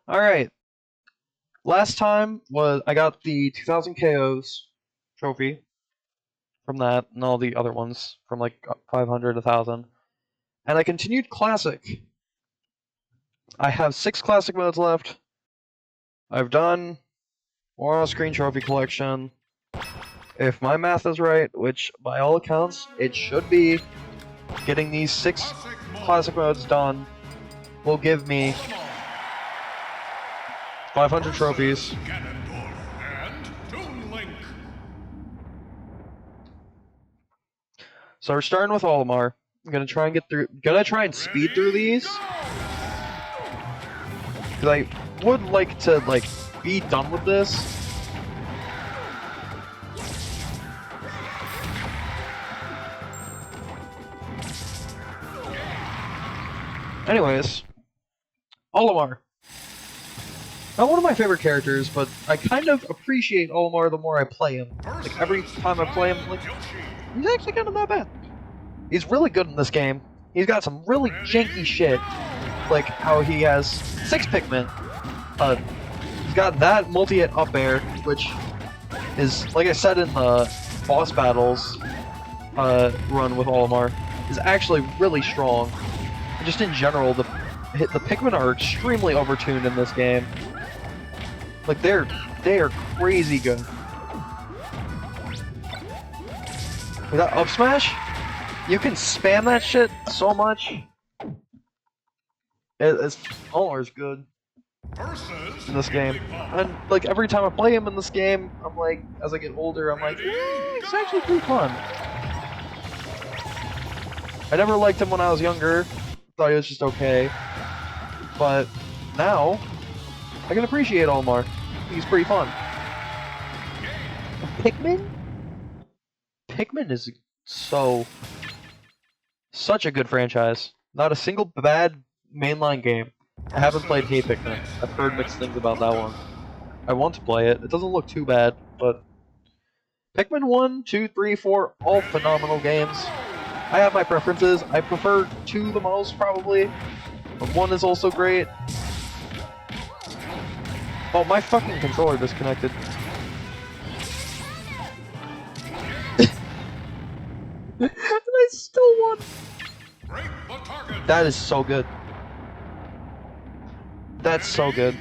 Alright, last time was I got the 2000 KOs trophy from that and all the other ones from like 500, 1000. And I continued Classic. I have 6 Classic modes left. I've done War on Screen Trophy Collection. If my math is right, which by all accounts it should be, getting these 6 Classic modes done will give me 500 trophies. So we're starting with Olimar. I'm gonna try and get through. Gonna try and speed through these, because I would like to be done with this. Anyways, Olimar. Not one of my favorite characters, but I kind of appreciate Olimar the more I play him. Like every time I play him, like he's actually kind of not bad. He's really good in this game. He's got some really janky shit, like how he has 6 Pikmin. He's got that multi-hit up air, which is, like I said in the boss battles run with Olimar, is actually really strong. And just in general, the Pikmin are extremely overtuned in this game. Like they are crazy good. With that up smash, you can spam that shit so much. Olimar's good in this game, and like every time I play him in this game, I'm like, as I get older, I'm like, it's actually pretty fun. I never liked him when I was younger. Thought he was just okay, but now I can appreciate Olimar. He's pretty fun. Pikmin? Pikmin is such a good franchise. Not a single bad mainline game. I haven't played Hey Pikmin. I've heard mixed things about that one. I want to play it. It doesn't look too bad, but Pikmin 1, 2, 3, 4, all phenomenal games. I have my preferences. I prefer 2 the most, probably. But 1 is also great. Oh, my fucking controller disconnected. And I still won. That is so good. That's so good.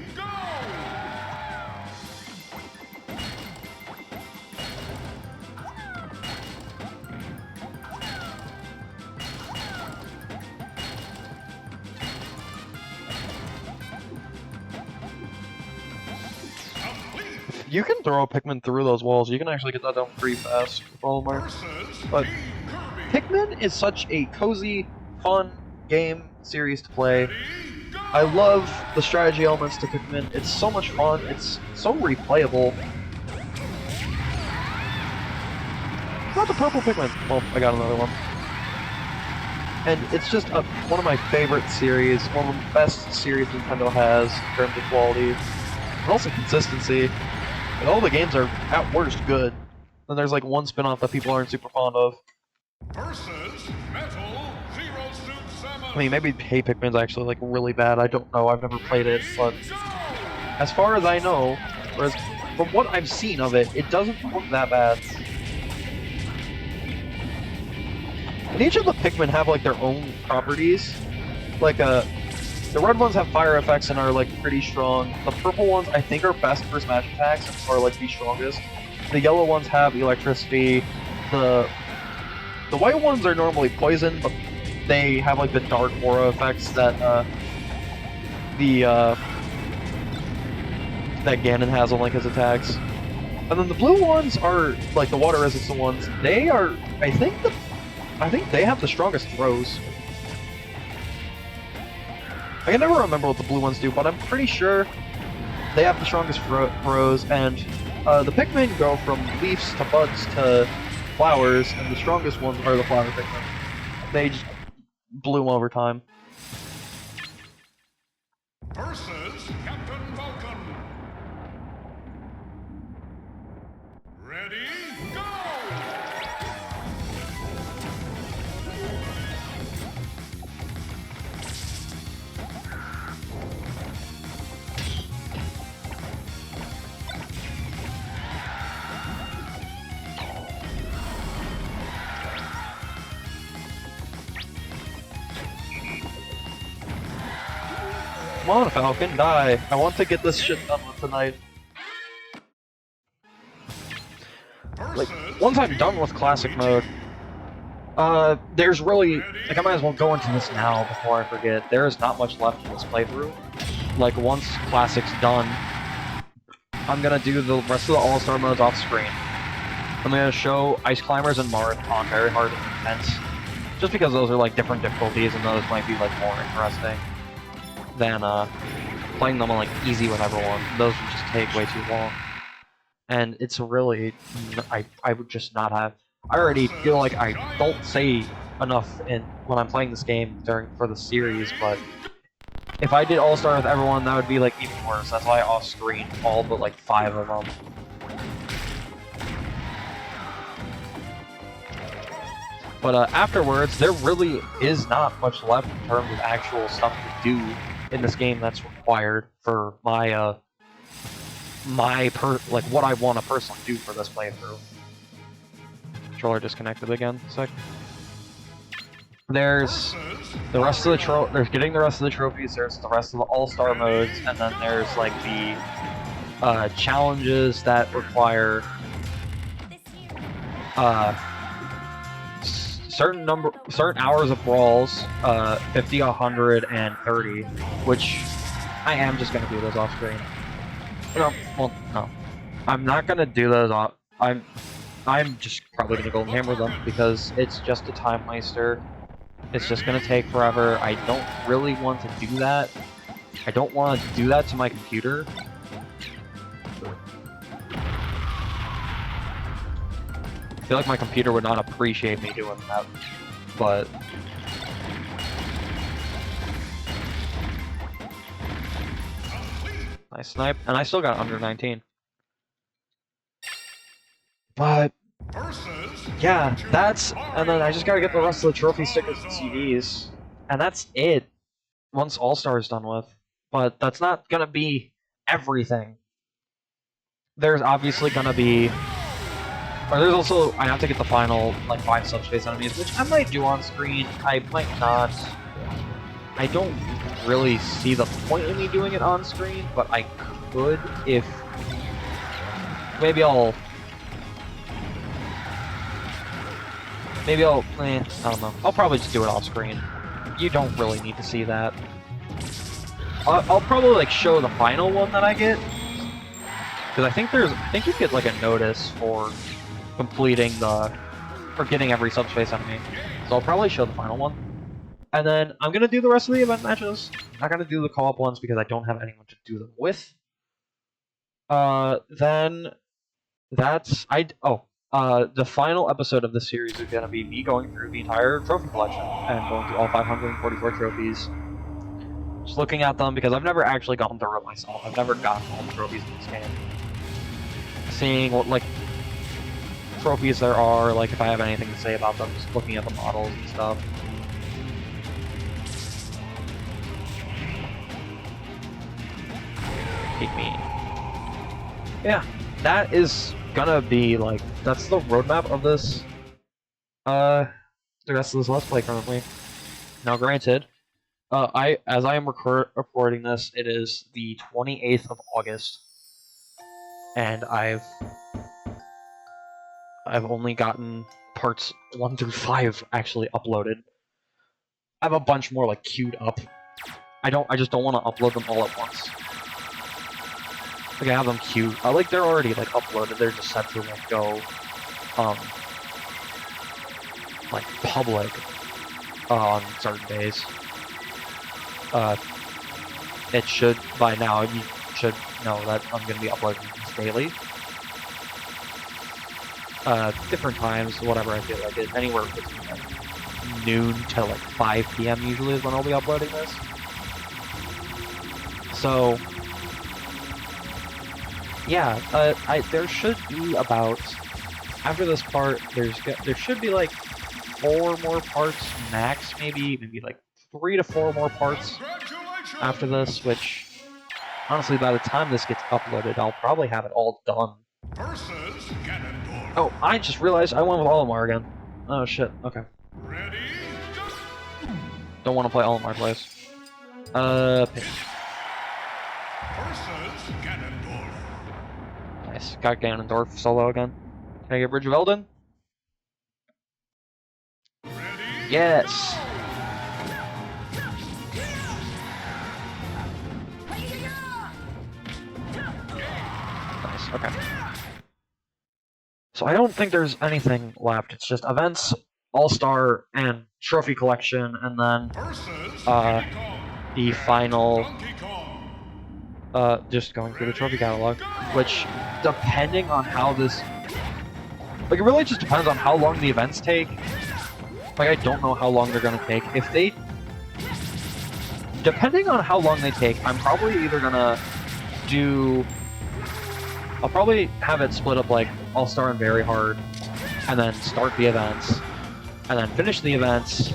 You can throw a Pikmin through those walls. You can actually get that done pretty fast with Olimar. But Pikmin is such a cozy, fun game series to play. I love the strategy elements to Pikmin. It's so much fun. It's so replayable. Not the purple Pikmin. Well, I got another one. And it's just one of my favorite series. One of the best series Nintendo has in terms of quality. And also consistency. And all the games are, at worst, good. Then there's like one spin-off that people aren't super fond of. I mean, maybe Hey Pikmin's actually like really bad. I don't know. I've never played it, but as far as I know, or from what I've seen of it, it doesn't look that bad. And each of the Pikmin have like their own properties. Like the red ones have fire effects and are like pretty strong. The purple ones I think are best for smash attacks and are like the strongest. The yellow ones have electricity. The white ones are normally poison, but they have like the dark aura effects that that Ganon has on like his attacks. And then the blue ones are like the water resistant ones. They are, I think they have the strongest throws. I can never remember what the blue ones do, but I'm pretty sure they have the strongest throws, and the Pikmin go from leaves to buds to flowers, and the strongest ones are the flower Pikmin. They just bloom over time. Versus Captain Vulcan. Ready, go! Come on, Falcon, die. I want to get this shit done with tonight. Like, once I'm done with classic mode, there's really, like, I might as well go into this now before I forget. There is not much left in this playthrough. Like, once classic's done, I'm gonna do the rest of the all-star modes off screen. I'm gonna show Ice Climbers and Marth on very hard and intense, just because those are like different difficulties and those might be like more interesting than playing them on like easy with everyone. Those would just take way too long. And it's really, I would just not have. I already feel like I don't say enough when I'm playing this game for the series, but if I did All-Star with everyone, that would be like even worse. That's why I off-screen all but like 5 of them. But afterwards, there really is not much left in terms of actual stuff to do in this game that's required for my like what I want to personally do for this playthrough. Controller disconnected again. Sec. There's the rest of the there's getting the rest of the trophies. There's the rest of the all-star modes, and then there's like the challenges that require certain hours of brawls, 50, 100, and 30, which I am just gonna do those off screen. No, well, no, I'm not gonna do those off. I'm just probably gonna go and hammer them because it's just a time waster. It's just gonna take forever. I don't really want to do that. I don't want to do that to my computer. I feel like my computer would not appreciate me doing that, but I sniped, and I still got under 19. But yeah, and then I just gotta get the rest of the trophy stickers and CDs, and that's it. Once All-Star is done with, but that's not gonna be everything. There's obviously gonna be. Or there's also, I have to get the final, like, 5 subspace enemies, which I might do on screen, I might not. I don't really see the point in me doing it on screen, but I could if... Maybe I'll, I don't know. I'll probably just do it off screen. You don't really need to see that. I'll probably, like, show the final one that I get. Because I think you get, like, a notice for completing or getting every subspace enemy. So I'll probably show the final one. And then I'm gonna do the rest of the event matches. I'm not gonna do the co-op ones because I don't have anyone to do them with. Then that's the final episode of this series is gonna be me going through the entire trophy collection and going through all 544 trophies. Just looking at them because I've never actually gone through it myself. I've never gotten all the trophies in this game. Seeing what like trophies there are, like if I have anything to say about them, just looking at the models and stuff. Take me. Yeah, that is gonna be like, that's the roadmap of this, the rest of this Let's Play currently. Now granted, as I am recording this, it is the 28th of August, and I've only gotten parts 1 through 5 actually uploaded. I have a bunch more like queued up. I just don't want to upload them all at once. Like I have them queued. Like they're already like uploaded. They're just set to like go, like public on certain days. It should by now. You should know that I'm going to be uploading these daily. Different times, whatever I feel like it. Anywhere between like noon to like 5 PM usually is when I'll be uploading this. So, yeah, there should be about, after this part, there should be like 4 more parts max, maybe like 3 to 4 more parts after this, which, honestly, by the time this gets uploaded, I'll probably have it all done. Oh, I just realized I went with Olimar again. Oh shit, okay. Don't want to play Olimar plays. Pick. versus Ganondorf. Nice. Got Ganondorf solo again. Can I get Bridge of Eldin? Ready? Yes! Nice, okay. So I don't think there's anything left. It's just events, All-Star, and Trophy Collection, and then Versus Uh, Diddy Kong the and final, Donkey Kong. just going through the trophy catalog, which, depending on how this, like, it really just depends on how long the events take. Like, I don't know how long they're gonna take. If they, depending on how long they take, I'm probably either gonna do, I'll probably have it split up like All-Star and Very Hard, and then start the events, and then finish the events,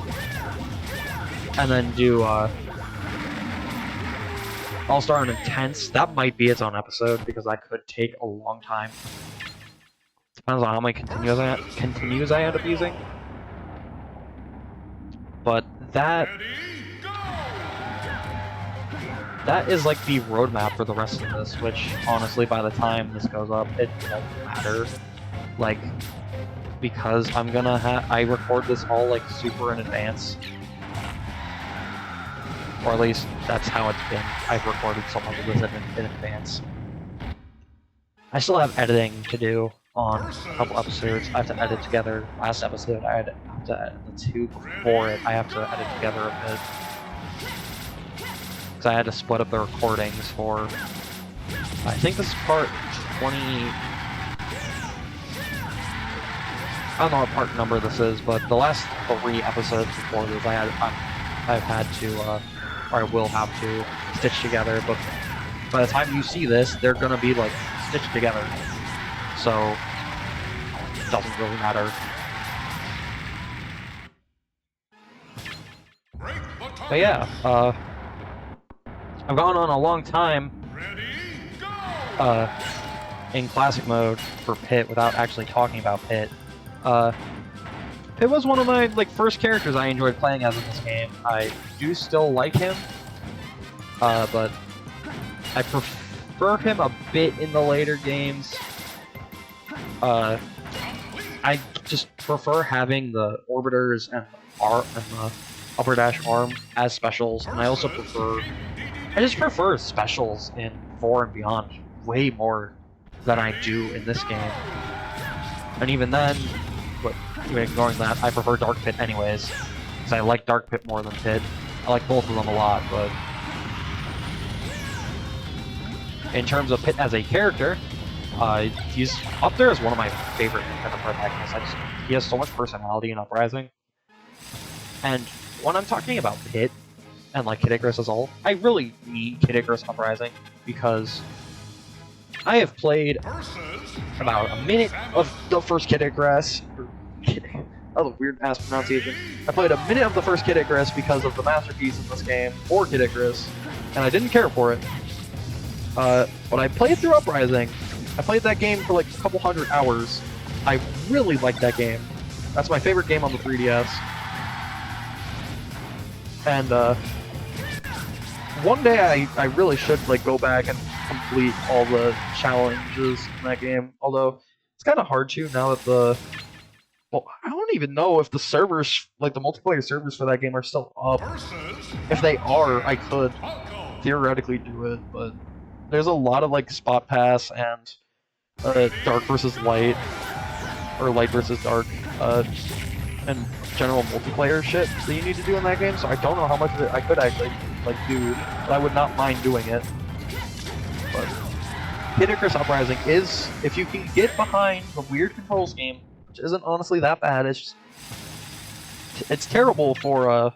and then do, All-Star and Intense. That might be its own episode, because that could take a long time. Depends on how many continues I end up using. But that is like the roadmap for the rest of this, which honestly by the time this goes up, it won't matter. Like, because I'm gonna I record this all like super in advance. Or at least that's how it's been. I've recorded so much of this in advance. I still have editing to do on a couple episodes. I have to edit together. Last episode, I had to edit the two before it. I have to edit together a bit. Because I had to split up the recordings for... I think this is part 20... I don't know what part number this is, but the last 3 episodes before this, I've had to, or I will have to, stitch together, but by the time you see this, they're gonna be, like, stitched together. So, it doesn't really matter. But yeah, I've gone on a long time, in classic mode for Pit without actually talking about Pit. Pit was one of my, like, first characters I enjoyed playing as in this game. I do still like him, but I prefer him a bit in the later games. I just prefer having the orbiters and the upper dash arm as specials, and I also prefer specials in 4 and Beyond way more than I do in this game. And even then, but even ignoring that, I prefer Dark Pit anyways, because I like Dark Pit more than Pit. I like both of them a lot, but in terms of Pit as a character, he's up there as one of my favorite protagonists. He has so much personality in Uprising. And when I'm talking about Pit, and like Kid Icarus as a whole, I really need Kid Icarus Uprising, because I have played about a minute of the first Kid Icarus. That was a weird-ass pronunciation. I played a minute of the first Kid Icarus because of the masterpiece in this game, for Kid Icarus, and I didn't care for it. But I played through Uprising. I played that game for like a couple hundred hours. I really liked that game. That's my favorite game on the 3DS. And, one day I really should, like, go back and complete all the challenges in that game. Although, it's kind of hard to now that well, I don't even know if the servers, like the multiplayer servers for that game are still up. If they are, I could theoretically do it, but there's a lot of, like, Spot Pass and Dark versus Light, or Light versus Dark, and general multiplayer shit that you need to do in that game, so I don't know how much of it I could actually, like, do, but I would not mind doing it. But Kid Icarus Uprising is, if you can get behind the weird controls game, which isn't honestly that bad, it's just, it's terrible for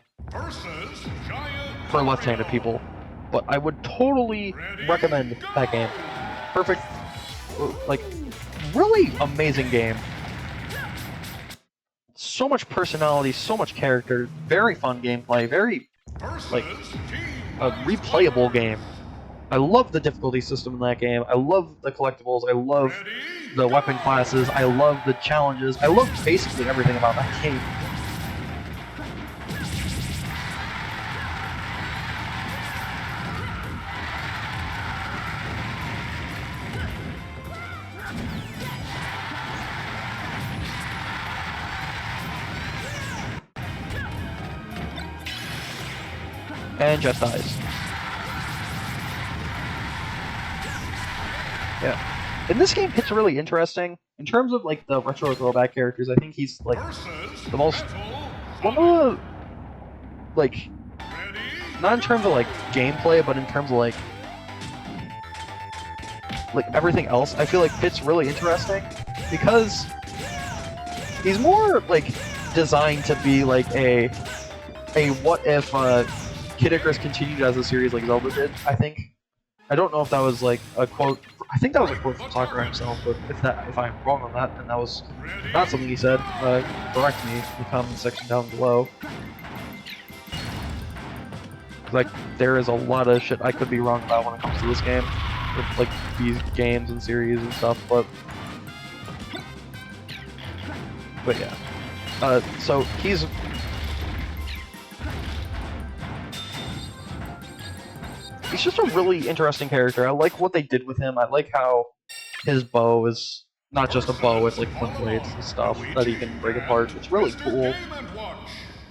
left-handed people, but I would totally recommend that game. Perfect, like, really amazing game. So much personality, so much character, very fun gameplay, very, like, a replayable game. I love the difficulty system in that game, I love the collectibles, I love the weapon classes, I love the challenges, I love basically everything about that game. And Jeff dies. Yeah. In this game, it's really interesting. In terms of like the retro throwback characters, I think he's like the most one of the like not in terms of like gameplay, but in terms of like everything else. I feel like Pit's really interesting because he's more like designed to be like a what if Kid Icarus continued as a series like Zelda did. I think. I don't know if that was like a quote. I think that was a quote from Sakurai himself, but if I'm wrong on that, then that was not something he said. Correct me in the comment section down below. Like, there is a lot of shit I could be wrong about when it comes to this game, with like these games and series and stuff. But yeah. So he's. He's just a really interesting character. I like what they did with him. I like how his bow is not just a bow, it's like twin blades and stuff that he can break apart. It's really cool.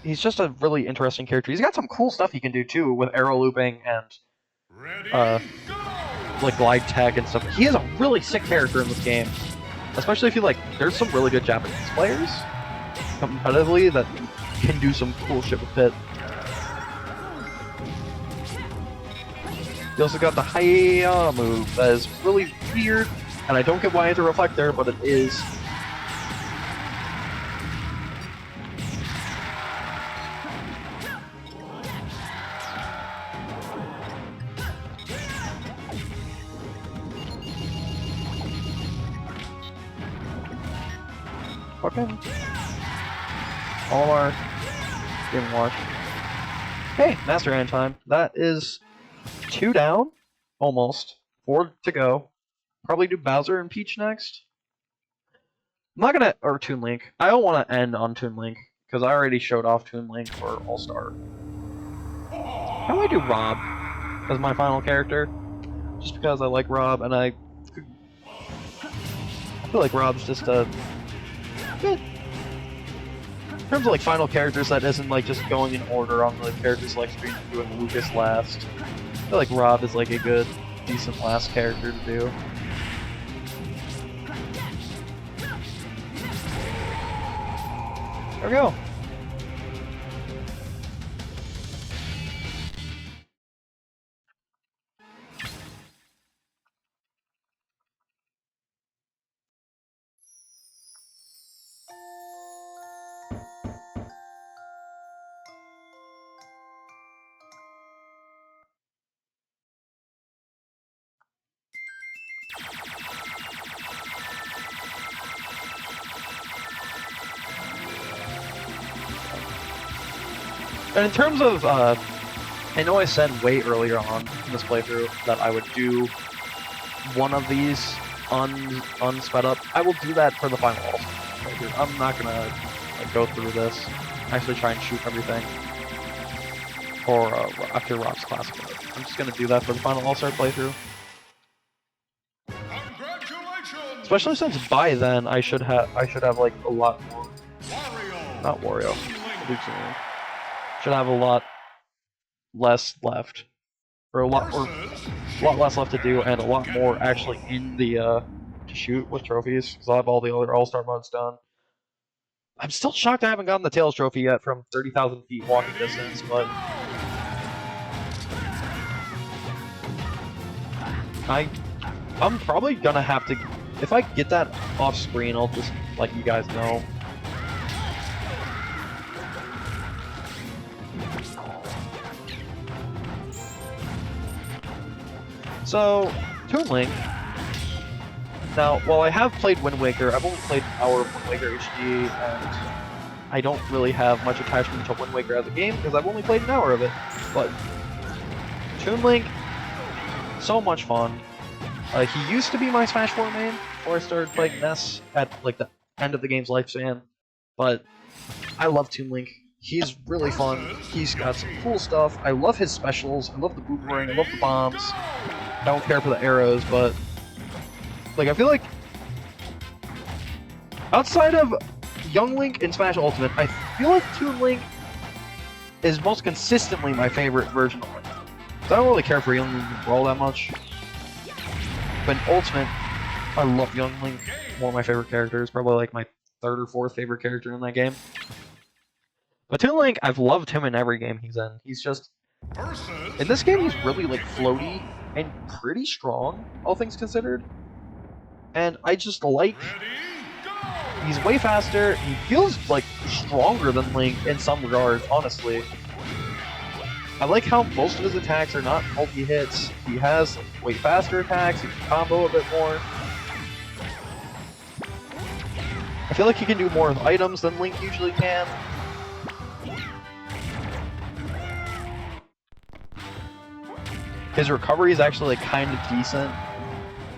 He's just a really interesting character. He's got some cool stuff he can do too, with arrow looping and like glide tech and stuff. He is a really sick character in this game. Especially if you like, there's some really good Japanese players competitively that can do some cool shit with Pit. You also got the Hiya move that is really weird, and I don't get why it's a reflector, but it is. Fucking Olimar didn't watch. Hey, Master Hand time. That is 2 down, almost. 4 to go. Probably do Bowser and Peach next. I'm not gonna, or Toon Link. I don't want to end on Toon Link because I already showed off Toon Link for All Star. How do I do Rob as my final character? Just because I like Rob and I feel like Rob's just a good. In terms of like final characters, that isn't like just going in order on the character select screen and doing Lucas last. I feel like Rob is like a good, decent last character to do. There we go. And in terms of, I know I said way earlier on in this playthrough that I would do one of these unsped up. I will do that for the final playthrough. I'm not gonna like, go through this, actually try and shoot everything, or after Rob's classic mode. I'm just gonna do that for the final All-Star playthrough. Especially since by then I should have like a lot more. Not Wario. Should have a lot less left, or a lot less left to do, and a lot more actually in the to shoot with trophies. Because I'll have all the other All-Star modes done. I'm still shocked I haven't gotten the Tails trophy yet from 30,000 feet walking distance, but I'm probably gonna have to. If I get that off screen, I'll just let you guys know. So, Toon Link. Now, while I have played Wind Waker, I've only played an hour of Wind Waker HD, and I don't really have much attachment to Wind Waker as a game, because I've only played an hour of it. But, Toon Link, so much fun. He used to be my Smash 4 main, before I started playing NES at, like, the end of the game's lifespan. But, I love Toon Link. He's really fun. He's got some cool stuff. I love his specials. I love the boomerang. I love the bombs. I don't care for the arrows, but like I feel like outside of Young Link and Smash Ultimate, I feel like Toon Link is most consistently my favorite version of Link. So I don't really care for Young Link and Brawl that much. But in Ultimate, I love Young Link. One of my favorite characters, probably like my third or fourth favorite character in that game. But Toon Link, I've loved him in every game he's in. He's just... In this game, he's really like floaty and pretty strong, all things considered. And I just like... He's way faster, he feels like stronger than Link in some regards, honestly. I like how most of his attacks are not multi-hits. He has way faster attacks, he can combo a bit more. I feel like he can do more with items than Link usually can. His recovery is actually like, kind of decent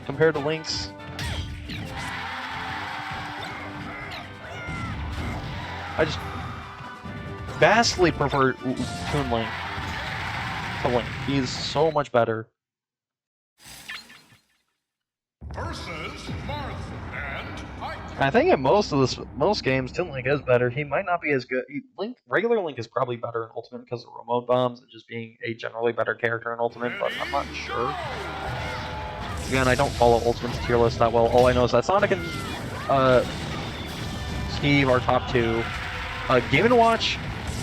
compared to Link's. I just vastly prefer Toon Link to Link. He's so much better. I think in most games, Toon Link is better. He might not be as good. Regular Link is probably better in Ultimate because of remote bombs and just being a generally better character in Ultimate, but I'm not sure. Again, I don't follow Ultimate's tier list that well. All I know is that Sonic and Steve are top 2. Game & Watch,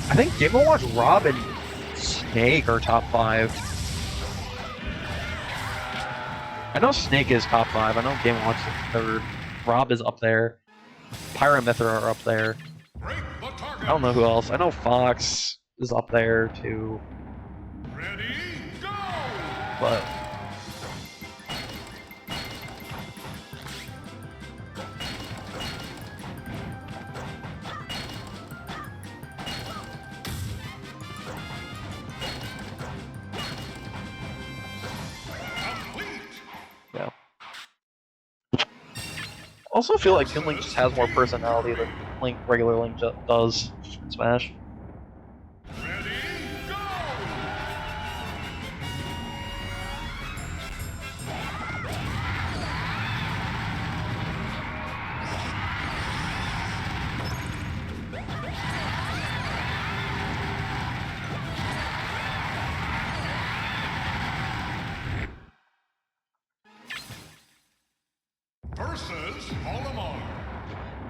I think Game & Watch, Rob, and Snake are top 5. I know Snake is top 5. I know Game & Watch is 3rd. Rob is up there. Pyra and Mythra are up there. I don't know who else. I know Fox is up there too. But yeah. I also feel like Toon Link just has more personality than regular Link does in Smash.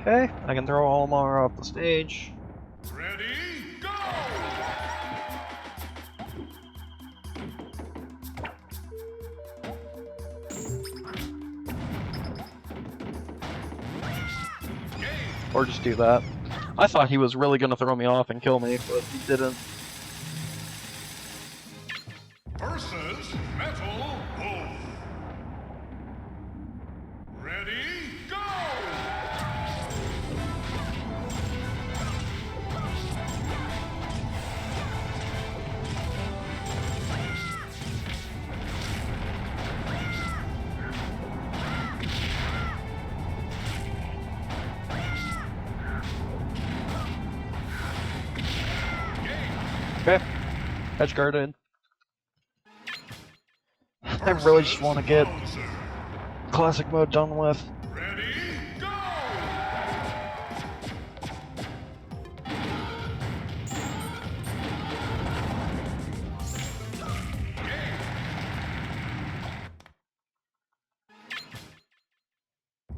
Okay, I can throw Olimar off the stage. Ready, go! Or just do that. I thought he was really gonna throw me off and kill me, but he didn't. Versus Metal Wolf. Ready, go! Okay, edge guard in. I really just want to get classic mode done with. Ready, go!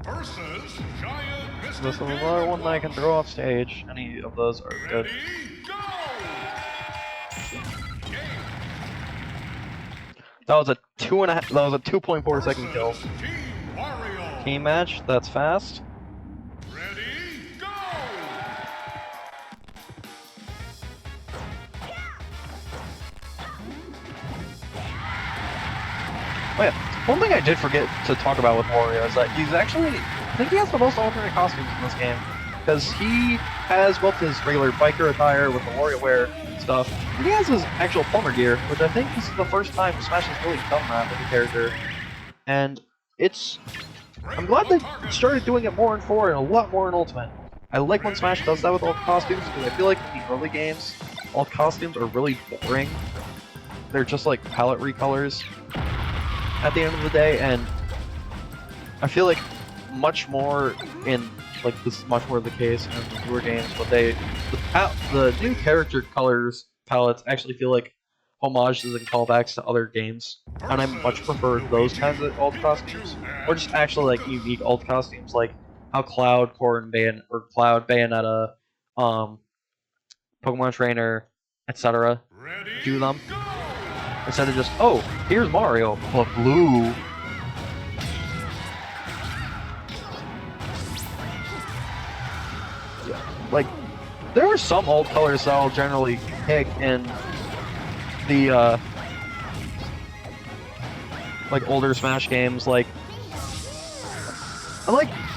Versus Giant Mystic. This is another one that I can throw off stage. Any of those are good. Ready, go! That was a 2.4 second kill. Team Wario. Team match, that's fast. Ready, go! Oh yeah, one thing I did forget to talk about with Wario is that he's actually, I think he has the most alternate costumes in this game. Because he has both his regular biker attire with the WarioWare stuff, and he has his actual plumber gear, which I think this is the first time Smash has really done that with a character. And I'm glad they started doing it more in 4 and a lot more in Ultimate. I like when Smash does that with all the costumes, because I feel like in the early games, all costumes are really boring. They're just like palette recolors at the end of the day, and I feel like much more in, like, this is much more the case in the newer games, but the new character colors palettes actually feel like homages and callbacks to other games, and I much prefer those kinds of alt costumes, or just actually like unique alt costumes, like how Cloud, Corrin, Cloud, Bayonetta, Pokemon Trainer, etc. do them, instead of just, oh, here's Mario, but blue. Yeah, like, there are some alt colors that I'll generally pick in the, like, older Smash games, like,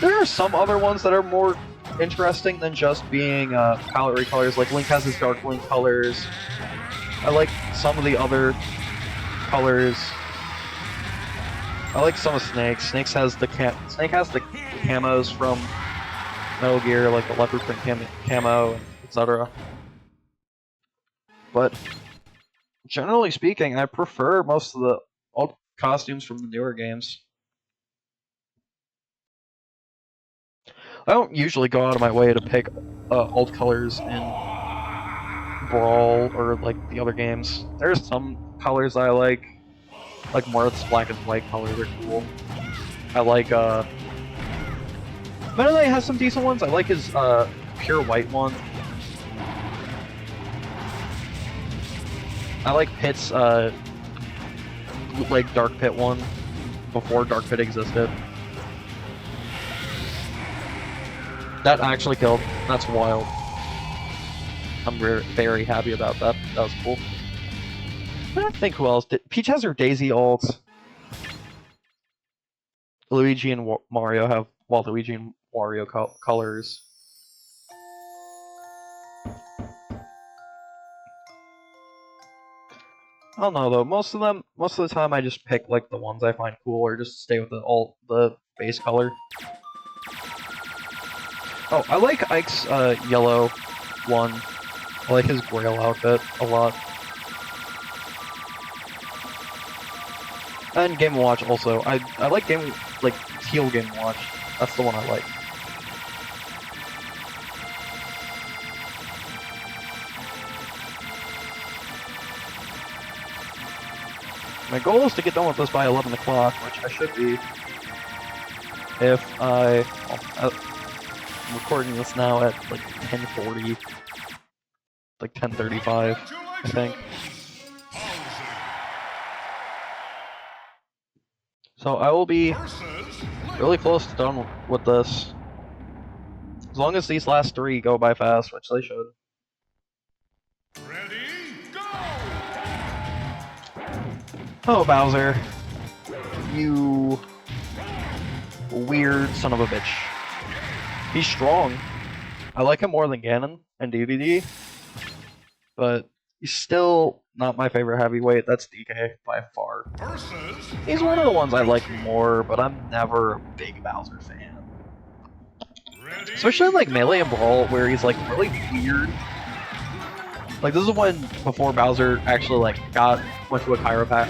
there are some other ones that are more interesting than just being, palette recolors, like Link has his Dark Link colors. I like some of the other colors. I like some of Snake. Snake has the camos from Metal Gear, like the leopard print camo, etc. But generally speaking, I prefer most of the alt costumes from the newer games. I don't usually go out of my way to pick alt colors in Brawl or like the other games. There's some colors I like Marth's black and white colors are cool. I like Meta Knight has some decent ones. I like his pure white one. I like Pit's like Dark Pit one before Dark Pit existed. That actually killed. That's wild. I'm very happy about that. That was cool. I don't think who else did. Peach has her Daisy ult. Luigi and Mario have Waluigi and Wario colors. I don't know though. Most of the time, I just pick like the ones I find cool, or just stay with the base color. Oh, I like Ike's yellow one. I like his Grail outfit a lot. And Game & Watch also. I like Teal Game & Watch. That's the one I like. My goal is to get done with this by 11 o'clock, which I should be. If I'm recording this now at like 10:40, like 10:35, I think. So I will be really close to done with this. As long as these last 3 go by fast, which they should. Ready, go! Oh, Bowser. You weird son of a bitch. He's strong. I like him more than Ganon and DDD, but he's still not my favorite heavyweight. That's DK by far. He's one of the ones I like more, but I'm never a big Bowser fan. Especially like Melee and Brawl, where he's like really weird. Like this is when before Bowser actually like went to a chiropractor.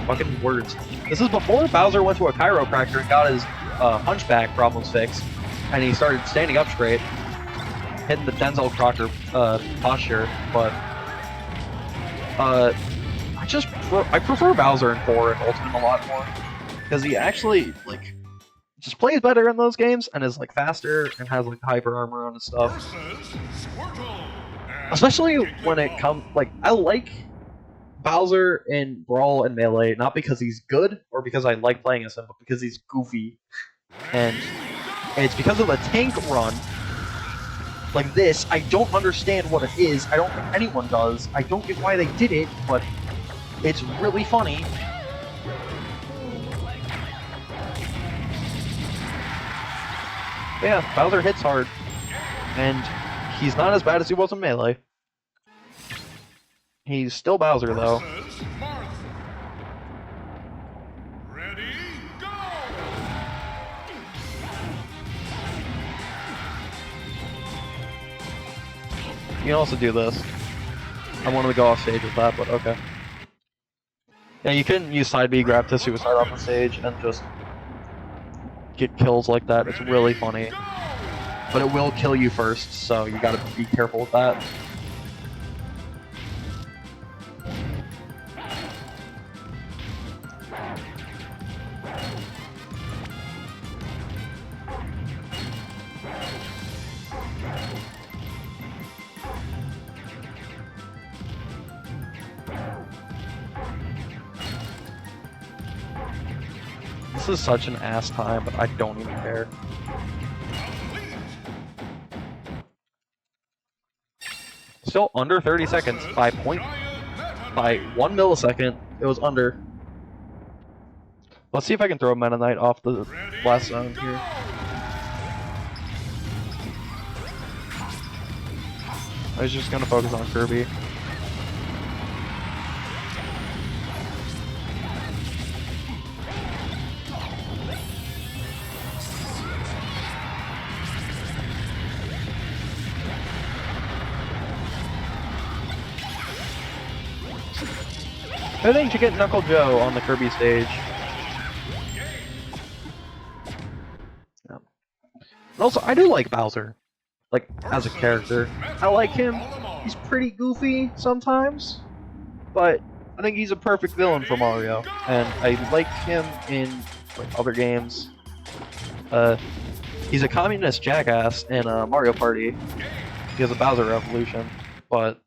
Fucking words. This is before Bowser went to a chiropractor and got his hunchback problems fixed, and he started standing up straight, hitting the Denzel Crocker posture. But I prefer Bowser in 4 and Ultimate a lot more because he actually like just plays better in those games and is like faster and has like hyper armor on his stuff. Especially when it comes like I like Bowser in Brawl and Melee not because he's good or because I like playing as him, but because he's goofy, and it's because of the tank run. Like this, I don't understand what it is. I don't think anyone does. I don't get why they did it, but it's really funny. But yeah, Bowser hits hard, and he's not as bad as he was in Melee. He's still Bowser, though. Ready, go! You can also do this. I wanted to go off stage with that, but okay. Yeah, you can use side B grab to suicide off the stage and just get kills like that. It's really funny. But it will kill you first, so you gotta be careful with that. This is such an ass time, but I don't even care. Still under 30 seconds by 1 millisecond. It was under. Let's see if I can throw a Meta Knight off the last zone here. I was just gonna focus on Kirby. I think to get Knuckle Joe on the Kirby stage. Yeah. And also, I do like Bowser, like as a character. I like him. He's pretty goofy sometimes, but I think he's a perfect villain for Mario, and I like him in like other games. He's a communist jackass in Mario Party. He has a Bowser Revolution, but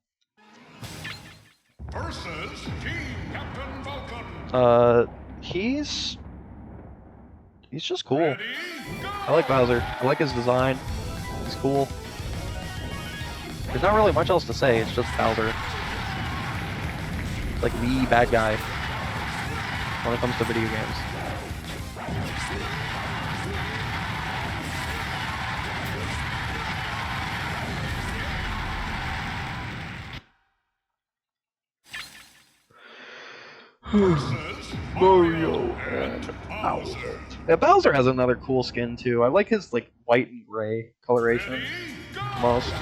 he's just cool. I like Bowser. I like his design. He's cool. There's not really much else to say. It's just Bowser. It's like the bad guy when it comes to video games. Mario and Bowser. Yeah, Bowser has another cool skin too. I like his like white and gray coloration most.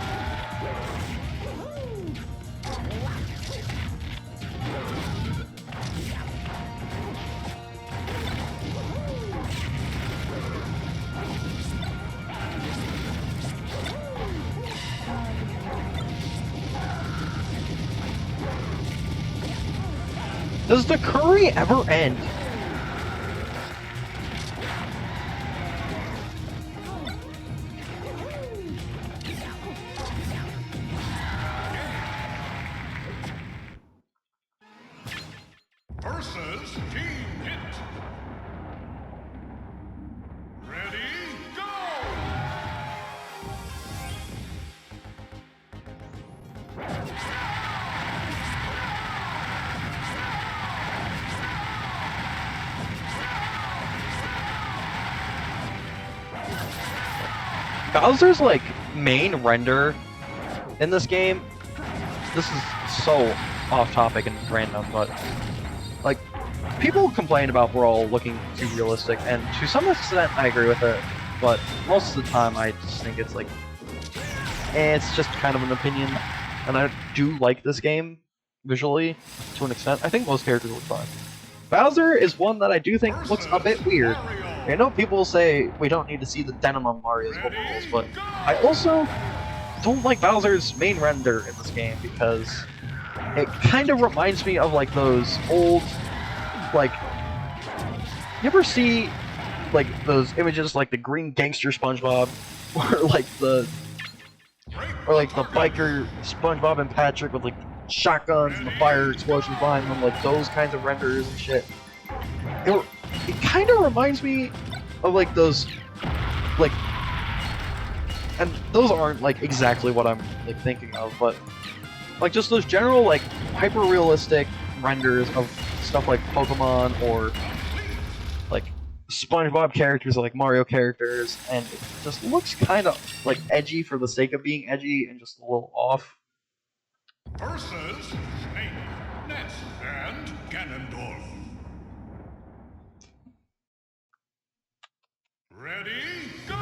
Does the curry ever end? Versus Team Hit. Ready, go! Bowser's like main render in this game. This is so off topic and random, but like people complain about Brawl looking too realistic, and to some extent I agree with it, but most of the time I just think it's like it's just kind of an opinion, and I do like this game visually to an extent. I think most characters look fine. Bowser is one that I do think looks a bit weird. I know people say we don't need to see the denim on Mario's overalls, but I also don't like Bowser's main render in this game because it kind of reminds me of like those old, like, you ever see like those images like the Green Gangster SpongeBob, or like the biker SpongeBob and Patrick with like shotguns and the fire explosions behind them, like those kinds of renders and shit. It kind of reminds me of like those, like, and those aren't like exactly what I'm like thinking of, but like just those general like hyper realistic renders of stuff like Pokemon or like SpongeBob characters, like Mario characters, and it just looks kind of like edgy for the sake of being edgy and just a little off. Versus Snake, Ness, and Ganondorf. Ready, go!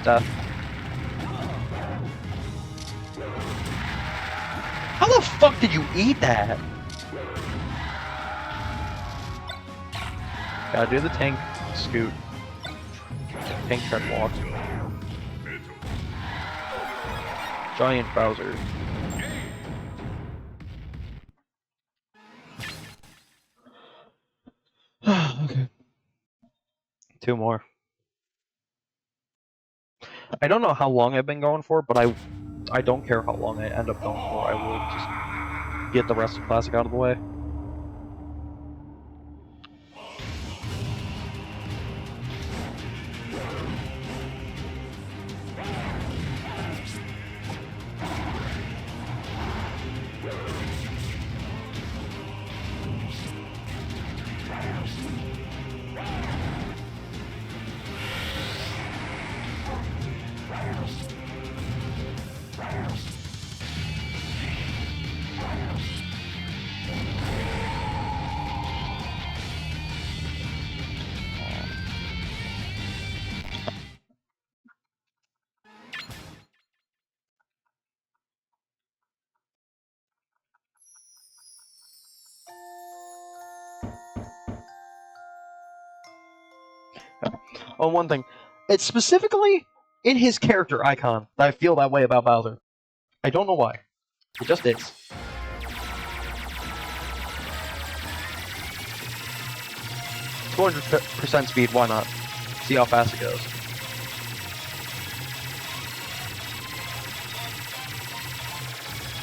death. How the fuck did you eat that? Gotta do the tank scoot. Tank tread walk. Giant Bowser. Okay. 2 more. I don't know how long I've been going for, but I don't care how long I end up going for. I will just get the rest of Classic out of the way. Oh, one thing. It's specifically in his character icon that I feel that way about Bowser. I don't know why. It just is. 200% speed, why not? See how fast it goes.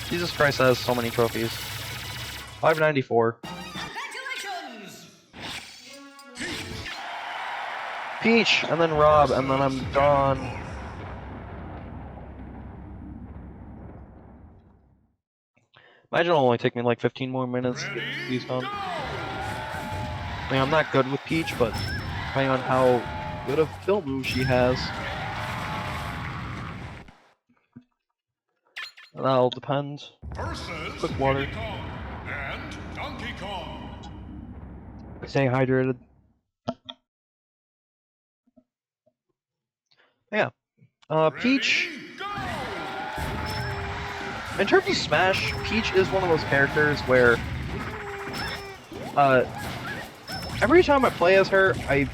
Jesus Christ has so many trophies. 594. Congratulations! Peach, and then Rob, and then I'm done. Imagine it'll only take me like 15 more minutes to get these done. I mean, I'm not good with Peach, but depending on how good of kill move she has, that'll depend. Quick water. Diddy Kong and Donkey Kong. Stay hydrated. Yeah. Peach. Ready, go! In terms of Smash, Peach is one of those characters where, every time I play as her, I'm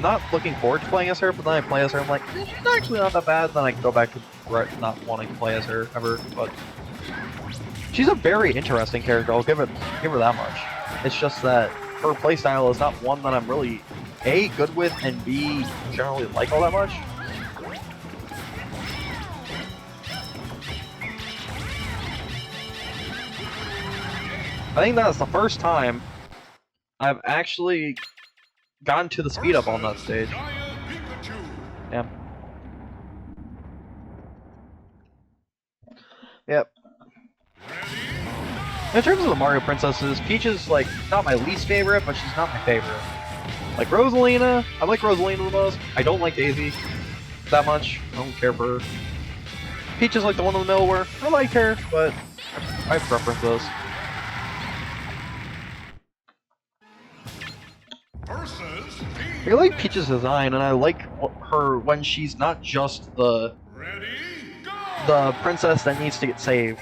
not looking forward to playing as her, but then I play as her, I'm like, she's actually not that bad, then I go back to not wanting to play as her ever, but she's a very interesting character, I'll give her that much. It's just that her playstyle is not one that I'm really, A, good with, and B, generally like all that much. I think that's the first time I've actually gotten to the speed up on that stage. Yeah. Yep. In terms of the Mario princesses, Peach is like not my least favorite, but she's not my favorite. Like Rosalina, I like Rosalina the most. I don't like Daisy that much. I don't care for her. Peach is like the one in the middle where I like her, but I have preferences. I like Peach's design, and I like her when she's not just the princess that needs to get saved.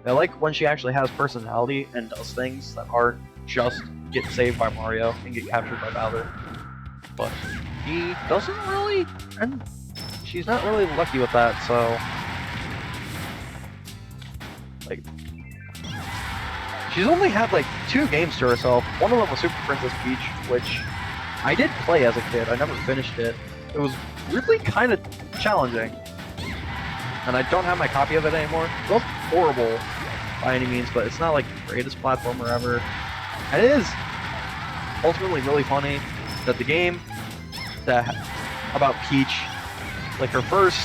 I like when she actually has personality and does things that aren't just get saved by Mario and get captured by Bowser. But he doesn't really, and she's not really lucky with that, so... Like... She's only had like 2 games to herself. One of them was Super Princess Peach, which I did play as a kid. I never finished it. It was really kind of challenging. And I don't have my copy of it anymore. It wasn't horrible by any means, but it's not like the greatest platformer ever. And it is ultimately really funny that the game that about Peach, like her first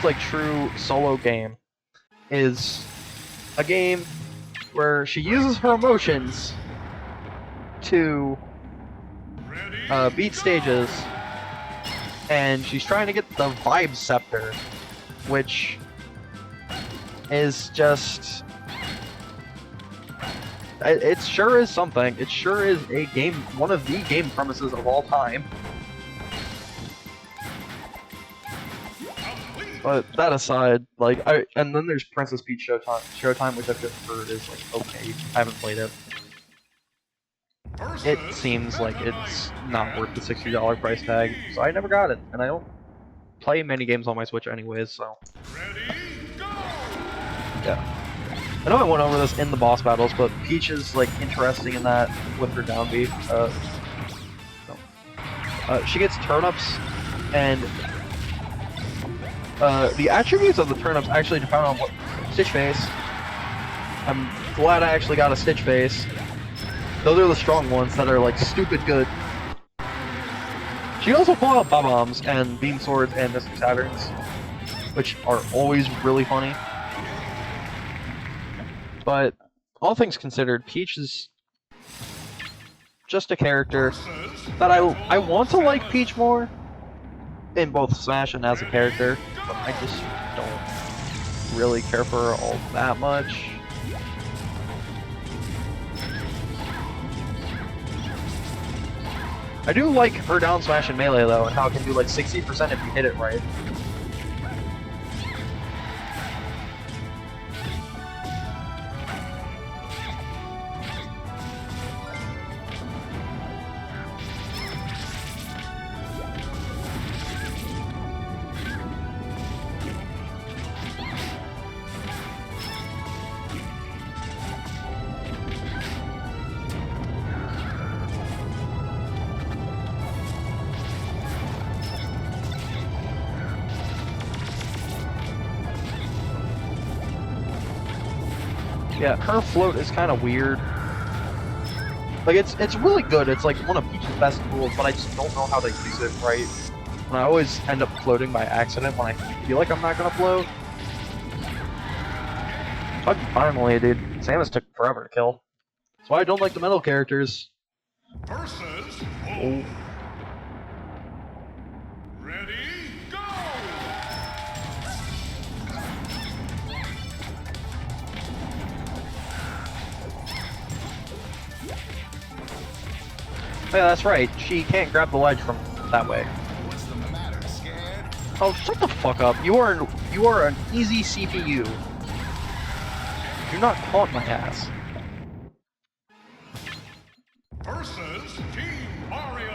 like true solo game is a game where she uses her emotions to beat stages, and she's trying to get the Vibe Scepter, which is just... It sure is something. It sure is a game, one of the game premises of all time. But that aside, like and then there's Princess Peach Showtime, which I've just heard is like okay. I haven't played it. It seems like it's not worth the $60 price tag, so I never got it, and I don't play many games on my Switch anyways, so. Yeah. I know I went over this in the boss battles, but Peach is like interesting in that with her down B. She gets turnips, and the attributes of the turnips actually depend on what Stitch Face. I'm glad I actually got a Stitch Face. Those are the strong ones that are like stupid good. She can also pull out Bob-Ombs and Beam Swords and Mystic Saturns, which are always really funny. But all things considered, Peach is just a character that I want to like Peach more in both Smash and as a character, but I just don't really care for her all that much. I do like her down smash in Melee though, and how it can do like 60% if you hit it right. Yeah, her float is kind of weird. Like, it's really good. It's like one of Peach's best tools, but I just don't know how to use it right. And I always end up floating by accident when I feel like I'm not gonna float. But finally, dude, Samus took forever to kill. That's why I don't like the metal characters. Oh. Yeah, that's right. She can't grab the ledge from that way. What's the matter, scared? Oh, shut the fuck up. You are an easy CPU. Do not taunt my ass. Versus Team Mario.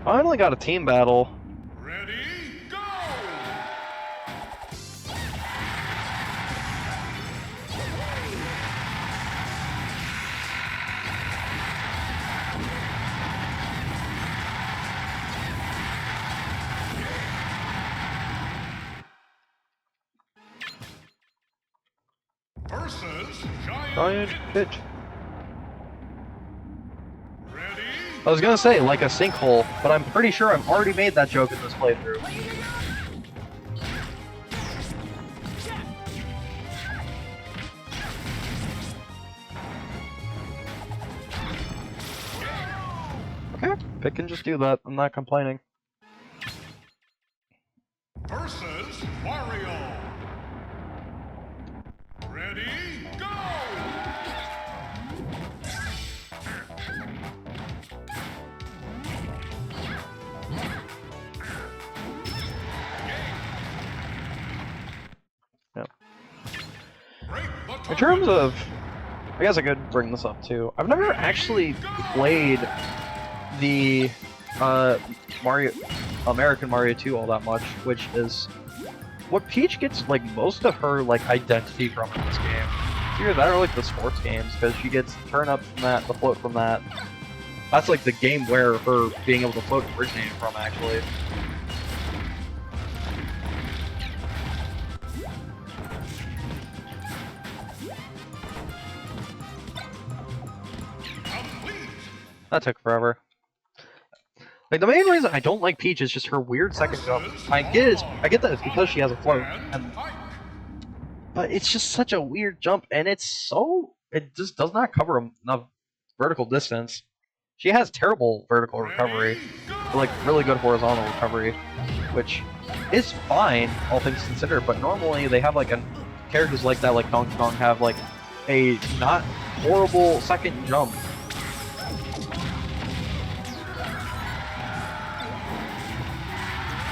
Finally got a team battle. Ready, go! Versus Giant Pit. Ready? I was gonna say, like a sinkhole, but I'm pretty sure I've already made that joke in this playthrough. Okay, Pit can just do that. I'm not complaining. Versus Wario. Ready, go! Yeah. Break the In terms of, I guess I could bring this up too. I've never actually played the American Mario 2 all that much, which is what Peach gets like most of her like identity from in this game. Either that or like the sports games, because she gets the turn up from that, the float from that. That's like the game where her being able to float originated from, actually. complete. That took forever. Like, the main reason I don't like Peach is just her weird second jump. I get that it's because she has a float, but it's just such a weird jump, and it just does not cover enough vertical distance. She has terrible vertical recovery, but like really good horizontal recovery, which is fine, all things considered, but normally they have like characters like that, like Donkey Kong, have like a not horrible second jump.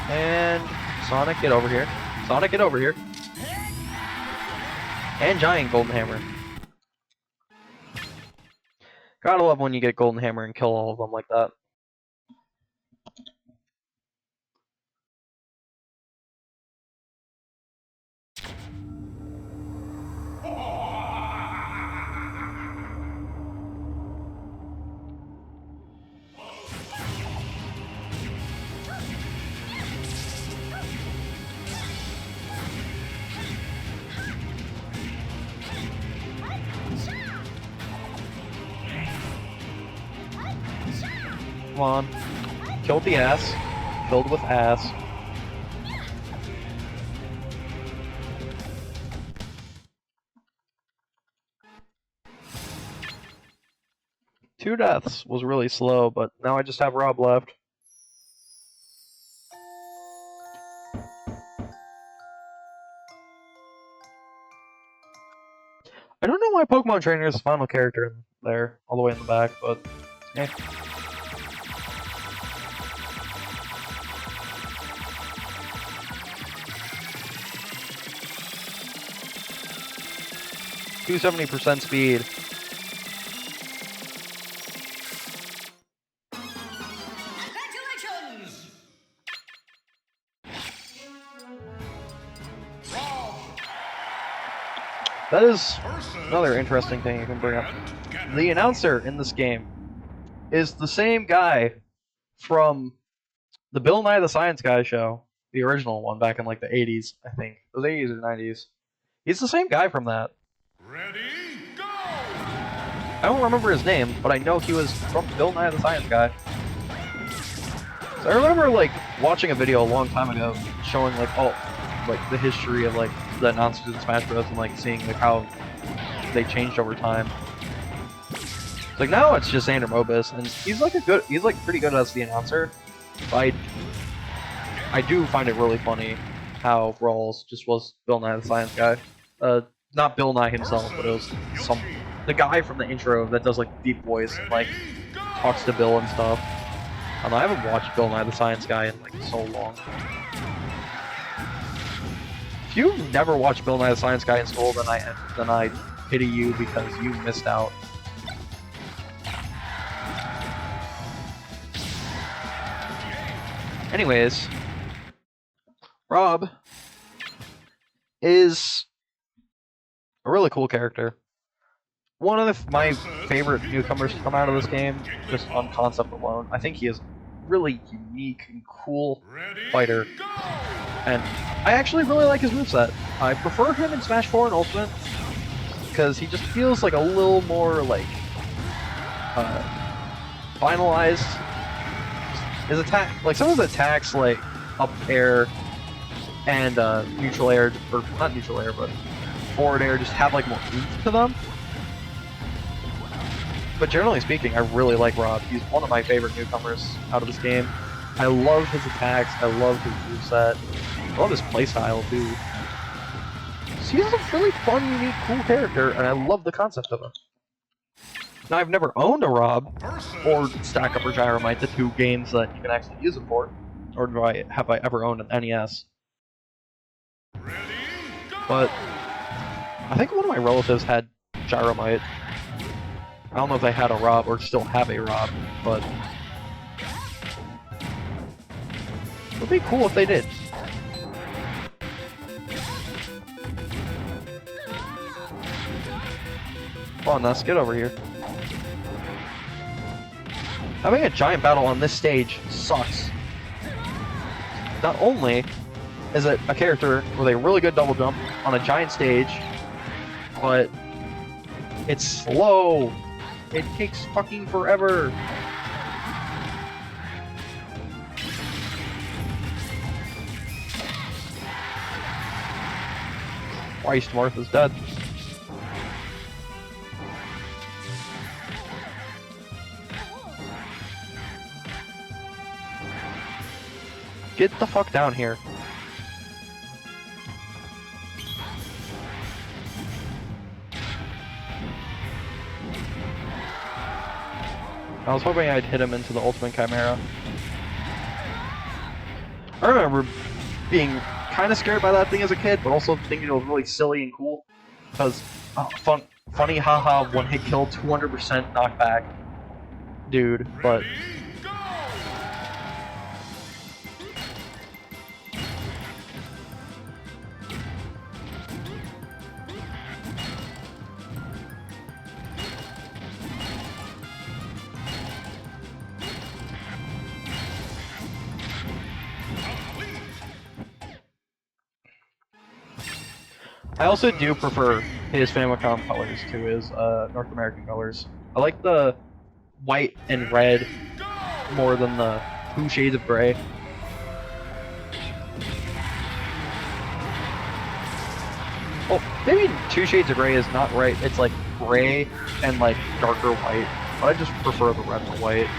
And Sonic, get over here. Sonic, get over here. And Giant Golden Hammer. Gotta love when you get Golden Hammer and kill all of them like that. Come on. Killed the ass. Filled with ass. Two deaths was really slow, but now I just have Rob left. I don't know why Pokemon Trainer is the final character in there, all the way in the back, but eh. .270% speed. Congratulations! That is another interesting thing you can bring up. The announcer in this game is the same guy from the Bill Nye the Science Guy show, the original one back in like the 80s, I think. It was 80s or 90s. He's the same guy from that. Ready, go! I don't remember his name, but I know he was from Bill Nye the Science Guy. So I remember like watching a video a long time ago showing like all like the history of like the announcers in Smash Bros. And like seeing like how they changed over time. It's like now it's just Xander Mobus, and he's like pretty good as the announcer. But I do find it really funny how Brawls just was Bill Nye the Science Guy. Not Bill Nye himself, but it was the guy from the intro that does like deep voice and like talks to Bill and stuff. I haven't watched Bill Nye the Science Guy in like so long. If you've never watched Bill Nye the Science Guy in school, then I pity you because you missed out. Anyways, Rob is a really cool character. One of my favorite newcomers to come out of this game, just on concept alone. I think he is a really unique and cool fighter. And I actually really like his moveset. I prefer him in Smash 4 and Ultimate, because he just feels like a little more, like, finalized. His attack, like, some of his attacks, like, up air and neutral air, or not neutral air, but forward air, just have, like, more oomph to them. But generally speaking, I really like Rob. He's one of my favorite newcomers out of this game. I love his attacks, I love his moveset, I love his playstyle too. So he's a really fun, unique, cool character, and I love the concept of him. Now, I've never owned a Rob, or Stack Up or Gyromite, the two games that you can actually use him for, or have I ever owned an NES. But I think one of my relatives had Gyromite. I don't know if they had a Rob or still have a Rob, but it would be cool if they did. Come on, Ness, get over here. Having a giant battle on this stage sucks. Not only is it a character with a really good double jump on a giant stage, but it's slow. It takes fucking forever. Christ, Martha's dead. Get the fuck down here. I was hoping I'd hit him into the ultimate chimera. I remember being kind of scared by that thing as a kid, but also thinking it was really silly and cool. Because, funny haha, one hit kill, 200% knockback. Dude, but... I also do prefer his Famicom colors to his North American colors. I like the white and red more than the 2 shades of gray. Well, maybe 2 shades of gray is not right. It's like gray and like darker white. But I just prefer the red and the white. It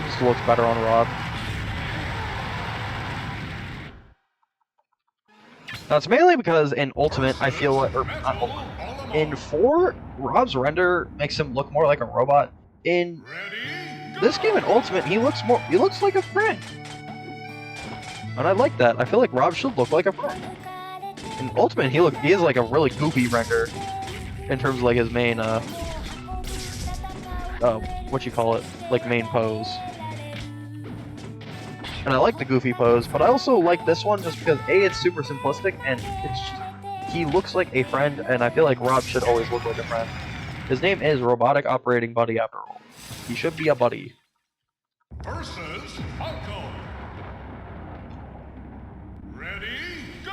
just looks better on Rob. That's mainly because in Ultimate, I feel like, or not Ultimate, in 4, Rob's render makes him look more like a robot. In this game in Ultimate, he looks like a friend. And I like that. I feel like Rob should look like a friend. In Ultimate, he is like a really goofy render in terms of like his main, what you call it, like main pose. And I like the goofy pose, but I also like this one just because A, it's super simplistic, and it's just, he looks like a friend, and I feel like Rob should always look like a friend. His name is Robotic Operating Buddy after all. He should be a buddy. Versus Falco. Ready, go!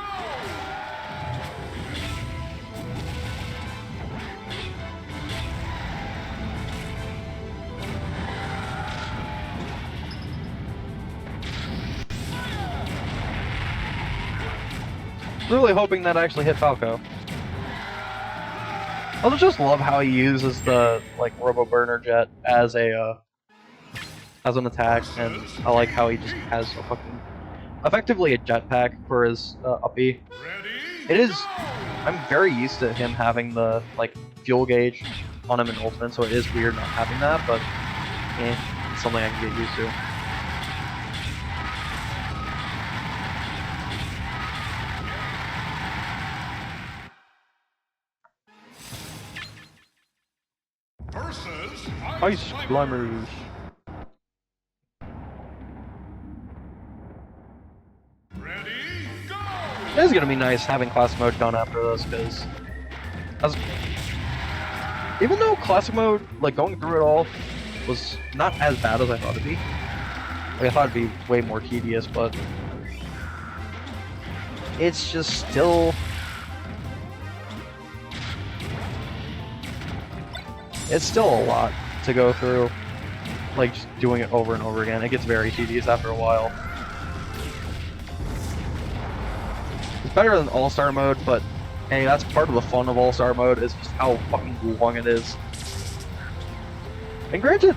Really hoping that actually hit Falco. I just love how he uses the like Robo Burner Jet as a as an attack, and I like how he just has a fucking effectively a jetpack for his uppy. It is. I'm very used to him having the like fuel gauge on him in Ultimate, so it is weird not having that, but it's something I can get used to. Ice climbers. Ready, go! It is gonna be nice having classic mode done after this, because even though classic mode, like going through it all, was not as bad as I thought it'd be. Like, I thought it'd be way more tedious, but it's just still. It's still a lot to go through, like just doing it over and over again. It gets very tedious after a while. It's better than All-Star mode, but hey, that's part of the fun of All-Star mode, is just how fucking long it is. And granted,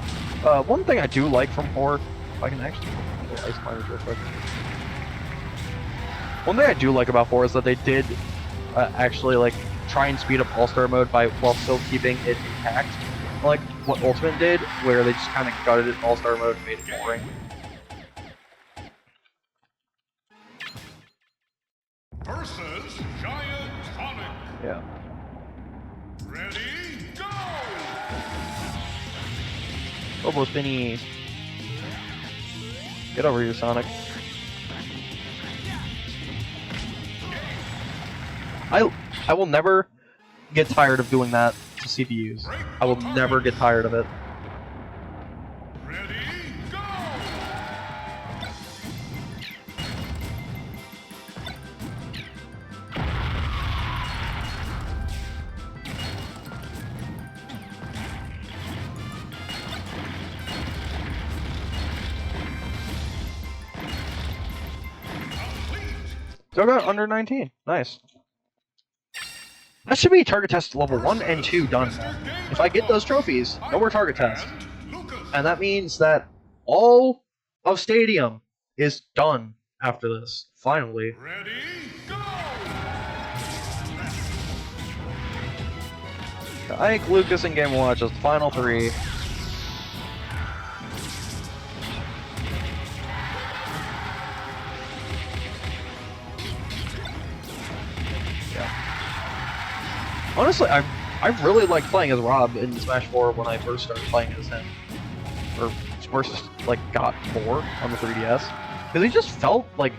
one thing I do like from 4, if I can actually go ice climbers real quick. One thing I do like about 4 is that they did actually like try and speed up All-Star mode while still keeping it intact. Like what Ultimate did, where they just kind of gutted it All-Star mode and made it boring. Versus Giant Sonic. Yeah. Ready, go! Robo Spinny. Get over here, Sonic. I will never get tired of doing that to CPUs. I will never get tired of it. Ready, go! Still got under 19. Nice. That should be target test level 1 and 2 done now. If I get those trophies, no more target test. And that means that all of Stadium is done after this. Finally. Ready, go! Ike, Lucas, and Game & Watch is the final 3. Honestly, I really liked playing as Rob in Smash 4 when I first started playing as him. Or first, like, got 4 on the 3DS. Because he just felt like...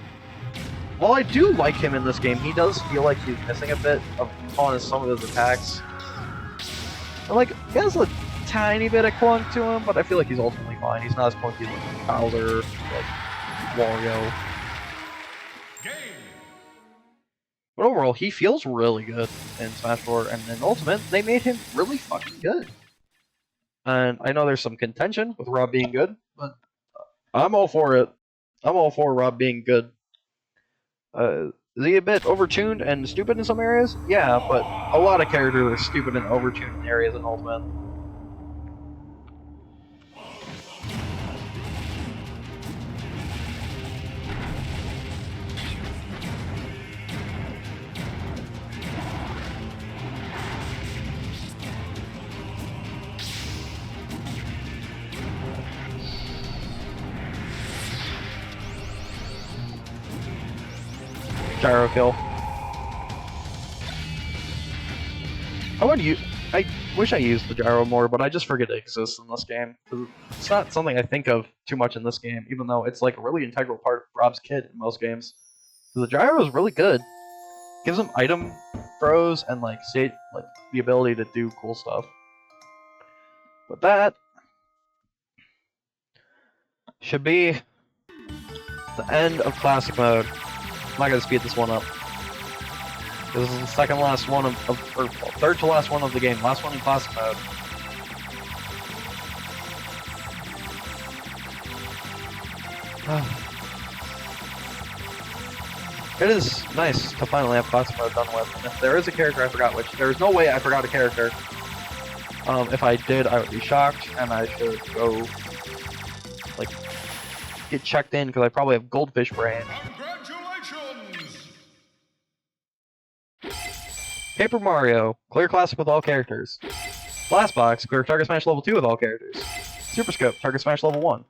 While I do like him in this game, he does feel like he's missing a bit on some of his attacks. And, like, he has a tiny bit of clunk to him, but I feel like he's ultimately fine. He's not as clunky as like Bowser, like Wario. Game. But overall, he feels really good in Smash 4, and in Ultimate, they made him really fucking good. And I know there's some contention with Rob being good, but I'm all for it. I'm all for Rob being good. Is he a bit overtuned and stupid in some areas? Yeah, but a lot of characters are stupid and overtuned in areas in Ultimate. Gyro kill. I wish I used the gyro more, but I just forget it exists in this game. It's not something I think of too much in this game, even though it's like a really integral part of Rob's kit in most games. The gyro is really good. Gives him item throws and like the ability to do cool stuff. But that should be the end of classic mode. I'm not gonna speed this one up. This is the second last one or third to last one of the game. Last one in classic mode. It is nice to finally have classic mode done with. And if there is a character I forgot, which there is no way I forgot a character. If I did, I would be shocked, and I should go like get checked in because I probably have goldfish brain. Congratulations! Paper Mario, clear classic with all characters. Blast Box, clear Target Smash level 2 with all characters. Super Scope, Target Smash level 1.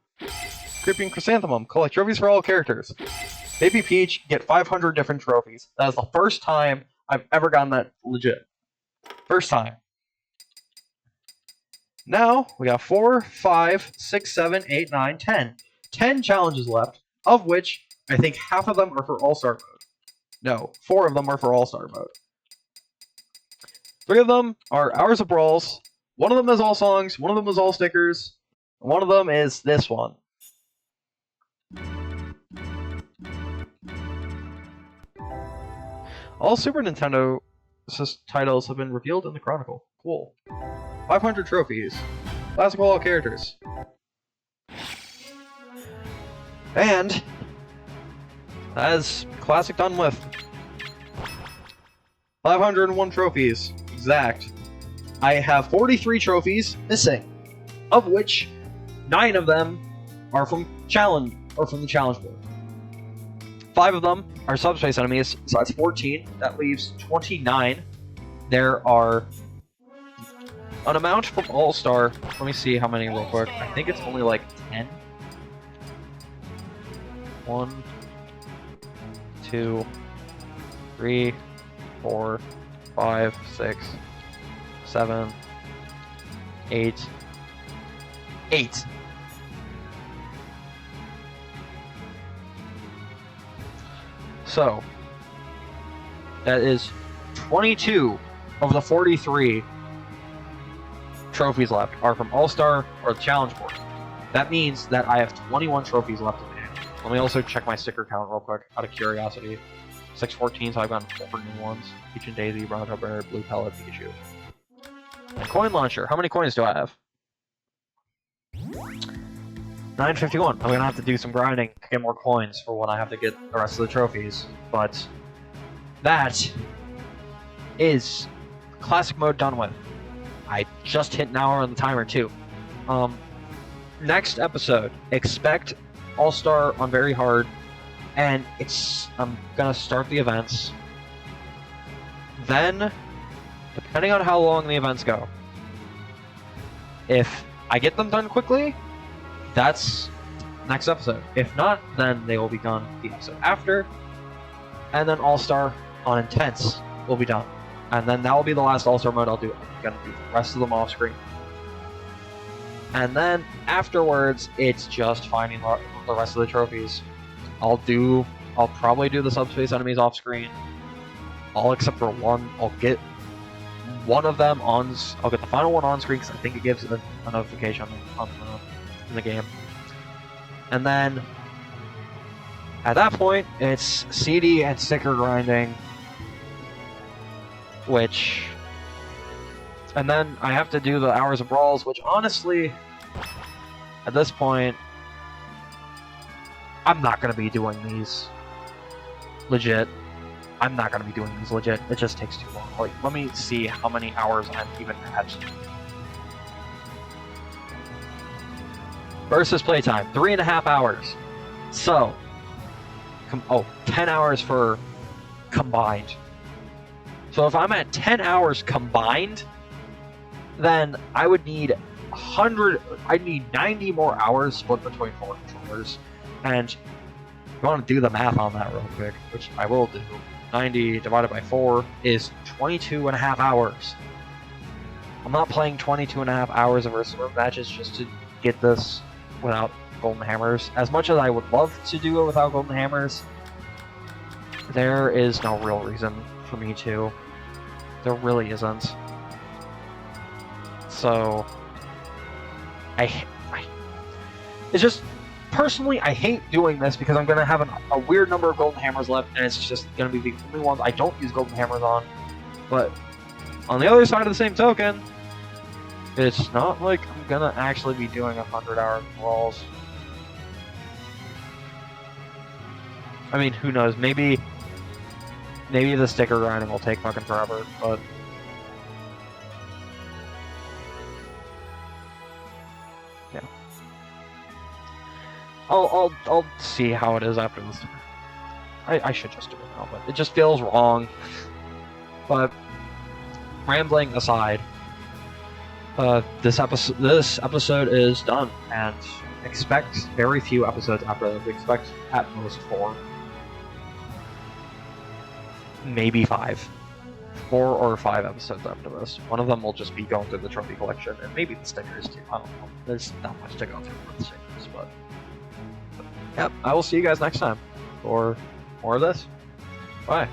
Creeping Chrysanthemum, collect trophies for all characters. Baby Peach, get 500 different trophies. That is the first time I've ever gotten that legit. First time. Now, we got 4, 5, 6, 7, 8, 9, 10. 10 challenges left, of which I think half of them are for All-Star mode. No, 4 of them are for All-Star mode. 3 of them are Hours of Brawls, 1 of them is all songs, 1 of them is all stickers, and 1 of them is this one. All Super Nintendo titles have been revealed in the Chronicle. Cool. 500 trophies. Classic all characters. And that is classic done with. 501 trophies. Exact. I have 43 trophies missing, of which 9 of them are from the challenge board. 5 of them are subspace enemies, so that's 14. That leaves 29. There are an amount from All-Star. Let me see how many real quick. I think it's only like 10. 1, 2, 3, 4, 5, 6, 7, 8. 8. So, that is 22 of the 43 trophies left are from All-Star or the Challenge Board. That means that I have 21 trophies left in the game. Let me also check my sticker count real quick, out of curiosity. 614, so I've gotten 4 new ones. Peach and Daisy, Bronco Bear, Blue Pellet, Pikachu. And Coin Launcher, how many coins do I have? 951. I'm gonna have to do some grinding to get more coins for when I have to get the rest of the trophies. But that is classic mode done with. I just hit an hour on the timer too. Next episode, expect All-Star on very hard, and I'm gonna start the events. Then, depending on how long the events go, if I get them done quickly, that's next episode. If not, then they will be done the episode after, and then All-Star on Intense will be done. And then that will be the last All-Star mode I'll do. I'm gonna do the rest of them off screen. And then afterwards, it's just finding the rest of the trophies. I'll probably do the subspace enemies off screen. All except for one. I'll get one of them I'll get the final one on screen because I think it gives a notification in the game. And then at that point, it's CD and sticker grinding, and then I have to do the hours of brawls, which honestly, at this point, I'm not going to be doing these. Legit. I'm not going to be doing these legit. It just takes too long. Like, let me see how many hours I'm even at. Versus playtime, 3.5 hours. So, 10 hours for combined. So if I'm at 10 hours combined, then I would need 90 more hours split between 4 controllers. And if you want to do the math on that real quick, which I will do, 90 divided by 4 is 22.5 hours. I'm not playing 22.5 hours of versus room matches just to get this without golden hammers. As much as I would love to do it without golden hammers, there is no real reason for me to. There really isn't. So, it's just, personally, I hate doing this because I'm going to have a weird number of golden hammers left, and it's just going to be the only ones I don't use golden hammers on. But, on the other side of the same token, it's not like I'm going to actually be doing 100-hour brawls. I mean, who knows, maybe the sticker grinding will take fucking forever, but yeah. I'll see how it is after this. I should just do it now, but it just feels wrong. But rambling aside, this episode is done, and expect very few episodes after this. Expect at most 4. Maybe 5. 4 or 5 episodes after this. One of them will just be going through the trophy collection, and maybe the stickers too. I don't know. There's not much to go through with the stickers, but yep, I will see you guys next time for more of this. Bye.